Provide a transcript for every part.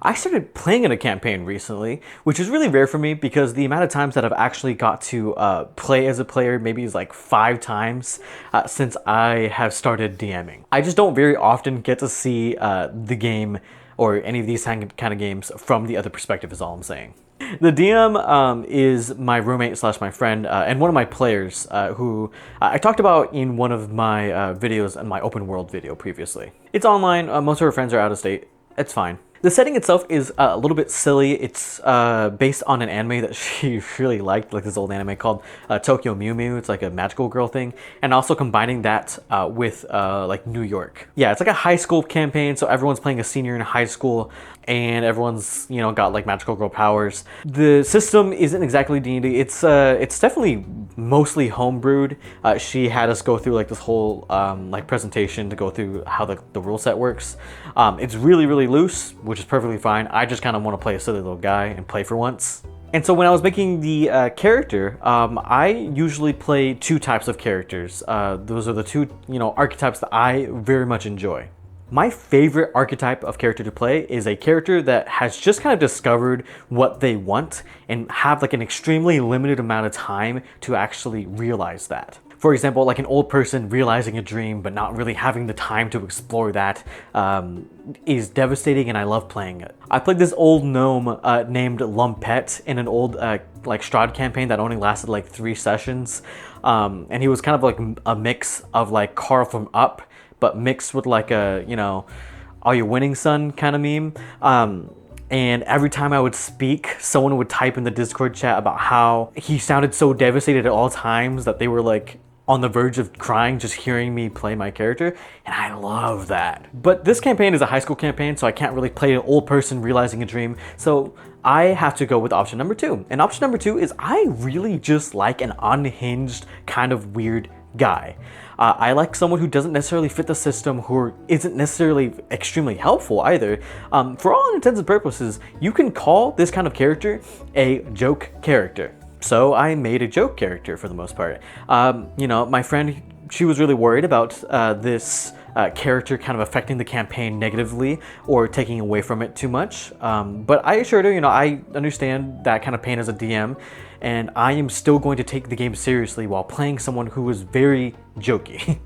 I started playing in a campaign recently, which is really rare for me because the amount of times that I've actually got to play as a player maybe is like 5 times since I have started DMing. I just don't very often get to see the game or any of these kind of games from the other perspective is all I'm saying. The DM is my roommate slash my friend and one of my players who I talked about in one of my videos in my open world video previously. It's online, most of her friends are out of state, it's fine. The setting itself is a little bit silly. It's based on an anime that she really liked, like this old anime called Tokyo Mew Mew. It's like a magical girl thing. And also combining that with like New York. Yeah, it's like a high school campaign, so everyone's playing a senior in high school and everyone's, you know, got like magical girl powers. The system isn't exactly D&D. It's definitely mostly homebrewed. She had us go through like this whole like presentation to go through how the rule set works. It's really, really loose, which is perfectly fine. I just kind of want to play a silly little guy and play for once. And so when I was making the character, I usually play 2 types of characters. Those are the 2, you know, archetypes that I very much enjoy. My favorite archetype of character to play is a character that has just kind of discovered what they want and have like an extremely limited amount of time to actually realize that. For example, like an old person realizing a dream but not really having the time to explore that is devastating, and I love playing it. I played this old gnome named Lumpet in an old like Strahd campaign that only lasted like 3 sessions. And he was kind of like a mix of like Carl from Up, but mixed with like a, you know, are you winning son kind of meme. And every time I would speak, someone would type in the Discord chat about how he sounded so devastated at all times that they were like on the verge of crying just hearing me play my character, and I love that. But this campaign is a high school campaign, so I can't really play an old person realizing a dream, so I have to go with option number 2. And option number 2 is I really just like an unhinged kind of weird guy. I like someone who doesn't necessarily fit the system, who isn't necessarily extremely helpful either. For all intents and purposes, you can call this kind of character a joke character. So I made a joke character for the most part. You know, my friend, she was really worried about this character kind of affecting the campaign negatively or taking away from it too much. But I assured her, you know, I understand that kind of pain as a DM, and I am still going to take the game seriously while playing someone who is very jokey.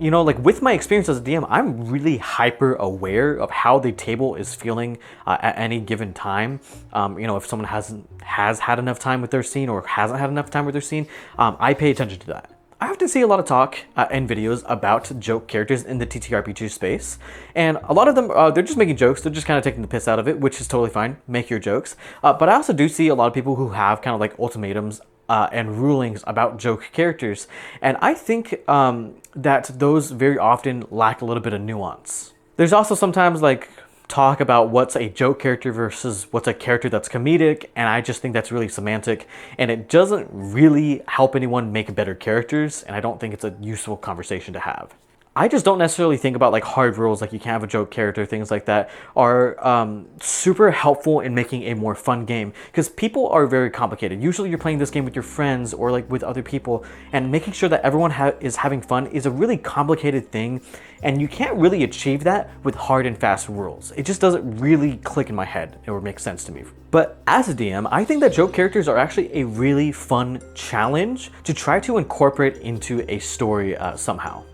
You know, like with my experience as a DM, I'm really hyper aware of how the table is feeling at any given time. You know, if someone has had enough time with their scene or hasn't had enough time with their scene, I pay attention to that. I often see a lot of talk and videos about joke characters in the TTRPG space, and a lot of them, they're just making jokes, they're just kind of taking the piss out of it, which is totally fine, make your jokes. But I also do see a lot of people who have kind of like ultimatums and rulings about joke characters, and I think that those very often lack a little bit of nuance. There's also sometimes like talk about what's a joke character versus what's a character that's comedic, and I just think that's really semantic, and it doesn't really help anyone make better characters, and I don't think it's a useful conversation to have. I just don't necessarily think about like hard rules, like you can't have a joke character, things like that are super helpful in making a more fun game, because people are very complicated. Usually you're playing this game with your friends or like with other people, and making sure that everyone is having fun is a really complicated thing, and you can't really achieve that with hard and fast rules. It just doesn't really click in my head or make sense to me. But as a DM, I think that joke characters are actually a really fun challenge to try to incorporate into a story somehow.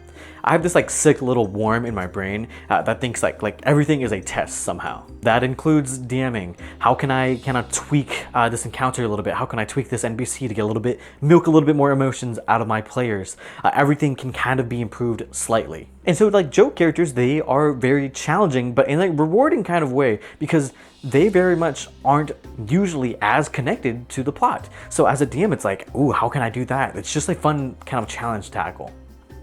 I have this like sick little worm in my brain that thinks like everything is a test somehow. That includes DMing. How can I kind of tweak this encounter a little bit? How can I tweak this NPC to get milk a little bit more emotions out of my players? Everything can kind of be improved slightly. And so like joke characters, they are very challenging, but in a rewarding kind of way, because they very much aren't usually as connected to the plot. So as a DM, it's like, ooh, how can I do that? It's just a fun kind of challenge tackle.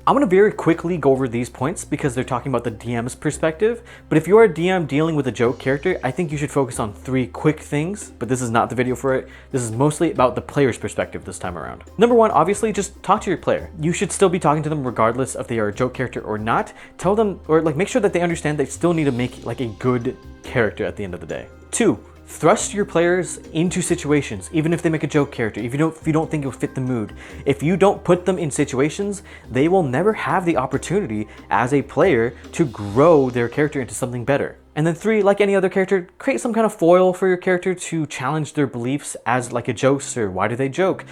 I'm gonna very quickly go over these points because they're talking about the DM's perspective, but if you're a DM dealing with a joke character, I think you should focus on 3 quick things, but this is not the video for it. This is mostly about the player's perspective this time around. Number 1, obviously, just talk to your player. You should still be talking to them regardless if they are a joke character or not. Tell them, or like make sure that they understand they still need to make like a good character at the end of the day. 2, thrust your players into situations, even if they make a joke character, if you don't think it'll fit the mood. If you don't put them in situations, they will never have the opportunity as a player to grow their character into something better. And then 3, like any other character, create some kind of foil for your character to challenge their beliefs as like a jokester. Why do they joke?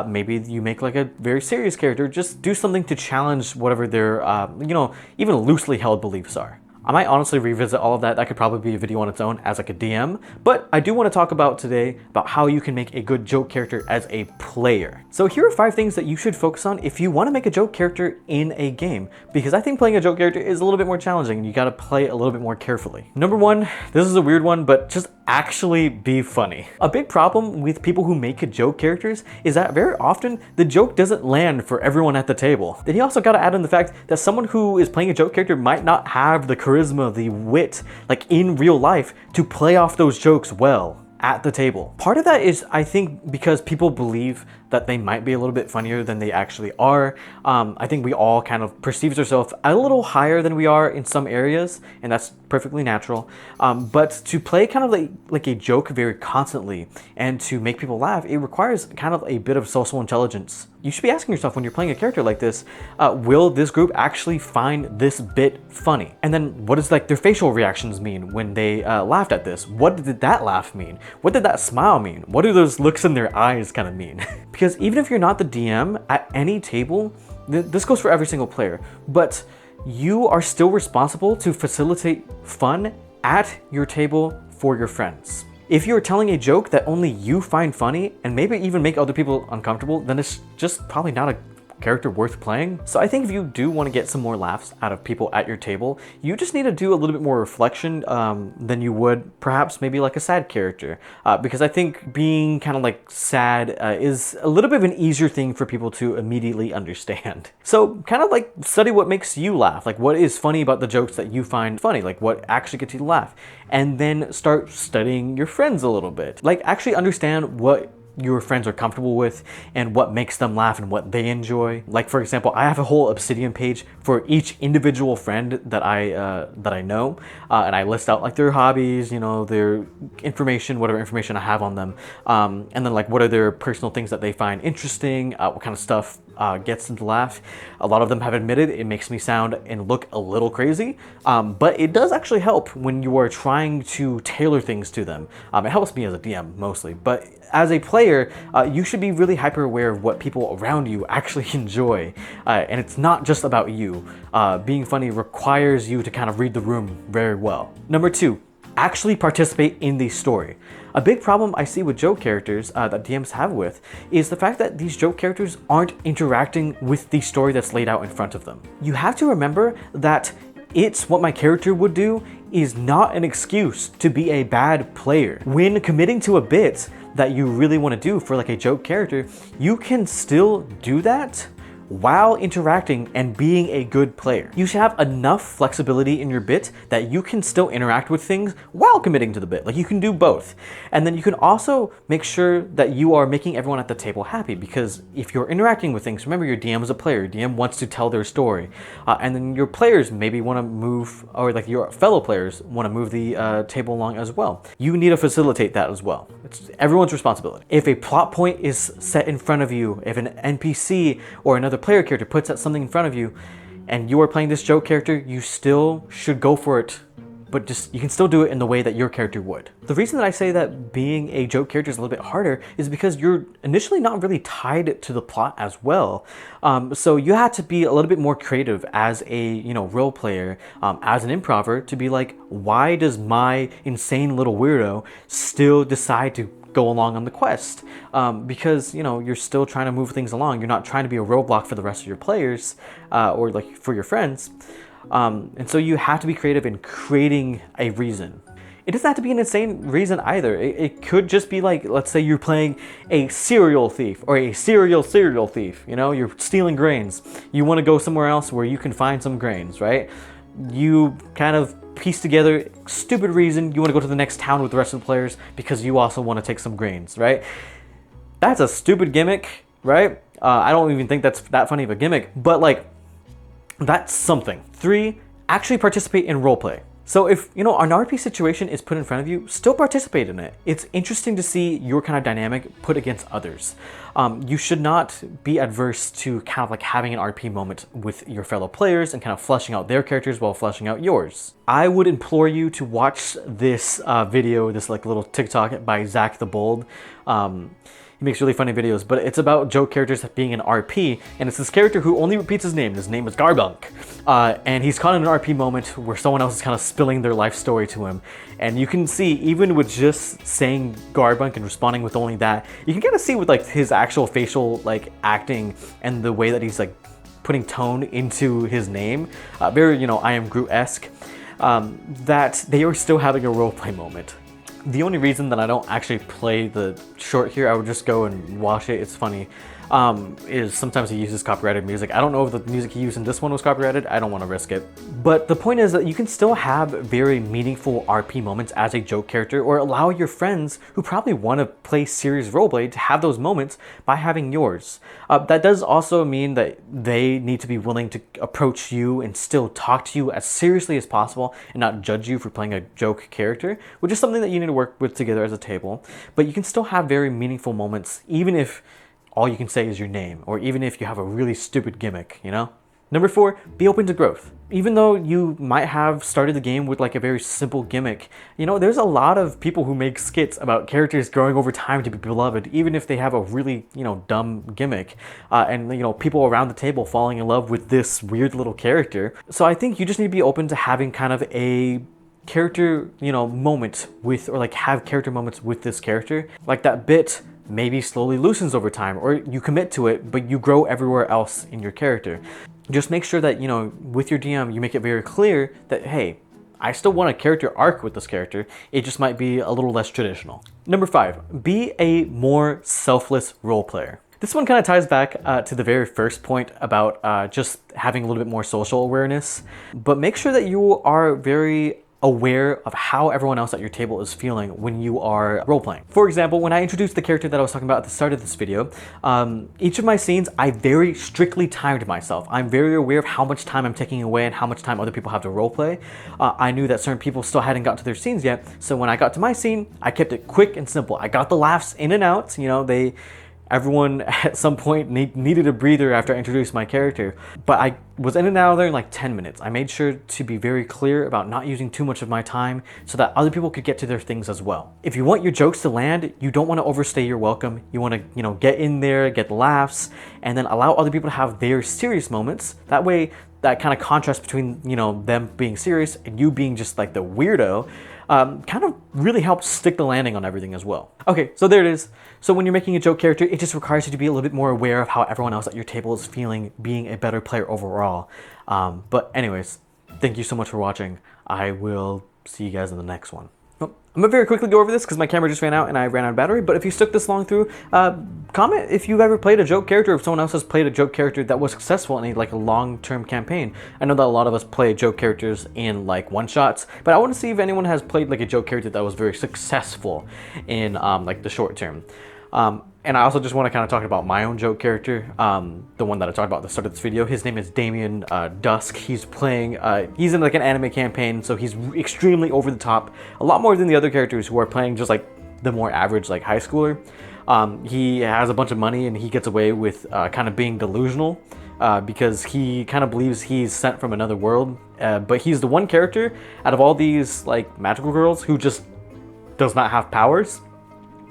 Maybe you make like a very serious character. Just do something to challenge whatever their, even loosely held beliefs are. I might honestly revisit all of that. That could probably be a video on its own as like a DM, but I do want to talk about today about how you can make a good joke character as a player. So here are 5 things that you should focus on if you want to make a joke character in a game, because I think playing a joke character is a little bit more challenging and you got to play a little bit more carefully. Number 1, this is a weird one, but just actually be funny. A big problem with people who make joke characters is that very often the joke doesn't land for everyone at the table. Then you also got to add in the fact that someone who is playing a joke character might not have the charisma, the wit, like in real life, to play off those jokes well at the table. Part of that is, I think, because people believe that they might be a little bit funnier than they actually are. I think we all kind of perceive ourselves a little higher than we are in some areas, and that's perfectly natural. But to play kind of like a joke very constantly and to make people laugh, it requires kind of a bit of social intelligence. You should be asking yourself when you're playing a character like this, will this group actually find this bit funny? And then what does like their facial reactions mean when they laughed at this? What did that laugh mean? What did that smile mean? What do those looks in their eyes kind of mean? Because even if you're not the DM at any table, this goes for every single player, but you are still responsible to facilitate fun at your table for your friends. If you're telling a joke that only you find funny and maybe even make other people uncomfortable, then it's just probably not a character worth playing. So I think if you do want to get some more laughs out of people at your table, you just need to do a little bit more reflection than you would perhaps maybe like a sad character. Because I think being kind of like sad is a little bit of an easier thing for people to immediately understand. So kind of like study what makes you laugh. Like what is funny about the jokes that you find funny? Like what actually gets you to laugh? And then start studying your friends a little bit. Like actually understand what your friends are comfortable with and what makes them laugh and what they enjoy. Like for example, I have a whole Obsidian page for each individual friend that I know, and I list out like their hobbies, their information, whatever information I have on them, and then like what are their personal things that they find interesting, what kind of stuff gets them to laugh. A lot of them have admitted it makes me sound and look a little crazy, but it does actually help when you are trying to tailor things to them. It helps me as a DM mostly, but as a player, you should be really hyper aware of what people around you actually enjoy. And it's not just about you. Being funny requires you to kind of read the room very well. Number 2, actually participate in the story. A big problem I see with joke characters that DMs have with is the fact that these joke characters aren't interacting with the story that's laid out in front of them. You have to remember that it's what my character would do is not an excuse to be a bad player. When committing to a bit that you really want to do for like a joke character, you can still do that while interacting and being a good player. You should have enough flexibility in your bit that you can still interact with things while committing to the bit. Like you can do both. And then you can also make sure that you are making everyone at the table happy, because if you're interacting with things, remember your DM is a player. Your DM wants to tell their story. And then your players maybe want to move, or like your fellow players want to move the table along as well. You need to facilitate that as well. It's everyone's responsibility. If a plot point is set in front of you, if an NPC or another player character puts out something in front of you and you are playing this joke character, you still should go for it, but just you can still do it in the way that your character would. The reason that I say that being a joke character is a little bit harder is because you're initially not really tied to the plot as well. So you had to be a little bit more creative as a role player, as an improver, to be like, why does my insane little weirdo still decide to go along on the quest? Because you're still trying to move things along. You're not trying to be a roadblock for the rest of your players or like for your friends. And so you have to be creative in creating a reason. It doesn't have to be an insane reason either. It could just be like, let's say you're playing a serial thief or a serial thief. You're stealing grains. You want to go somewhere else where you can find some grains, right? You kind of piece together stupid reason you want to go to the next town with the rest of the players because you also want to take some grains, right? That's a stupid gimmick, right? I don't even think that's that funny of a gimmick, but like that's something. 3, actually participate in roleplay. So if, you know, an RP situation is put in front of you, still participate in it. It's interesting to see your kind of dynamic put against others. You should not be adverse to kind of like having an RP moment with your fellow players and kind of fleshing out their characters while fleshing out yours. I would implore you to watch this video, this like little TikTok by Zach the Bold. He makes really funny videos, but it's about joke characters being an RP, and it's this character who only repeats his name. His name is Garbunk, and he's caught in an RP moment where someone else is kind of spilling their life story to him, and you can see, even with just saying Garbunk and responding with only that, you can kind of see with like his actual facial like acting and the way that he's like putting tone into his name, very, you know, I Am Groot-esque, that they are still having a roleplay moment. The only reason that I don't actually play the short here, I would just go and watch it, it's funny, is sometimes he uses copyrighted music. I don't know if the music he used in this one was copyrighted, I don't want to risk it. But the point is that you can still have very meaningful RP moments as a joke character, or allow your friends who probably want to play serious roleplay to have those moments by having yours. That does also mean that they need to be willing to approach you and still talk to you as seriously as possible and not judge you for playing a joke character, which is something that you need to work with together as a table. But you can still have very meaningful moments, even if all you can say is your name, or even if you have a really stupid gimmick, you know? Number 4, be open to growth. Even though you might have started the game with like a very simple gimmick, you know, there's a lot of people who make skits about characters growing over time to be beloved, even if they have a really, you know, dumb gimmick, and, you know, people around the table falling in love with this weird little character. So I think you just need to be open to having kind of a character, you know, moment with, or like have character moments with this character. Like that bit maybe slowly loosens over time, or you commit to it, but you grow everywhere else in your character. Just make sure that, you know, with your DM, you make it very clear that, hey, I still want a character arc with this character. It just might be a little less traditional. Number 5, be a more selfless role player. This one kind of ties back to the very first point about just having a little bit more social awareness, but make sure that you are very aware of how everyone else at your table is feeling when you are role-playing. For example, when I introduced the character that I was talking about at the start of this video, each of my scenes, I very strictly timed myself. I'm very aware of how much time I'm taking away and how much time other people have to roleplay. I knew that certain people still hadn't gotten to their scenes yet, so when I got to my scene, I kept it quick and simple. I got the laughs in and out, you know, everyone at some point needed a breather after I introduced my character, but I was in and out of there in like 10 minutes. I made sure to be very clear about not using too much of my time so that other people could get to their things as well. If you want your jokes to land, you don't want to overstay your welcome. You want to, you know, get in there, get the laughs, and then allow other people to have their serious moments. That way, that kind of contrast between, you know, them being serious and you being just like the weirdo, kind of really helps stick the landing on everything as well. Okay, so there it is. So when you're making a joke character, it just requires you to be a little bit more aware of how everyone else at your table is feeling, being a better player overall. But anyways, thank you so much for watching. I will see you guys in the next one. I'm gonna very quickly go over this because my camera just ran out and I ran out of battery, but if you stuck this long through, comment if you've ever played a joke character, or if someone else has played a joke character that was successful in a long-term campaign. I know that a lot of us play joke characters in like one-shots, but I want to see if anyone has played like a joke character that was very successful in like the short term. And I also just want to kind of talk about my own joke character, the one that I talked about at the start of this video. His name is Damien Dusk. He's playing, he's in like an anime campaign, so he's extremely over the top, a lot more than the other characters who are playing just like the more average like high schooler. He has a bunch of money and he gets away with kind of being delusional because he kind of believes he's sent from another world, but he's the one character out of all these like magical girls who just does not have powers.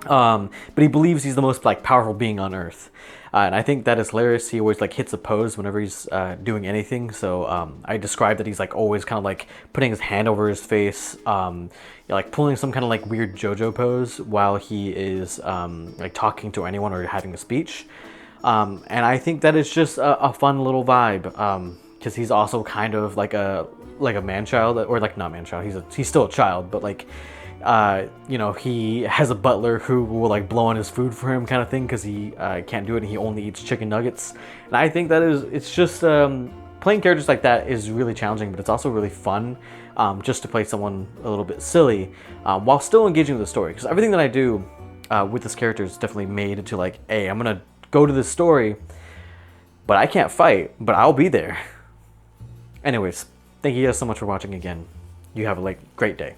But he believes he's the most like powerful being on Earth, and I think that is hilarious. He always like hits a pose whenever he's doing anything. So I described that he's like always kind of like putting his hand over his face, like pulling some kind of like weird JoJo pose while he is like talking to anyone or having a speech. And I think that is just a fun little vibe, because he's also kind of like a man-child, or like not man-child. He's still a child, but like. You know, he has a butler who will like blow on his food for him kind of thing because he can't do it and he only eats chicken nuggets. And I think that it's just playing characters like that is really challenging, but it's also really fun just to play someone a little bit silly while still engaging with the story, because everything that I do with this character is definitely made into like, hey, I'm gonna go to this story, but I can't fight, but I'll be there. Anyways, thank you guys so much for watching again. You have a great day.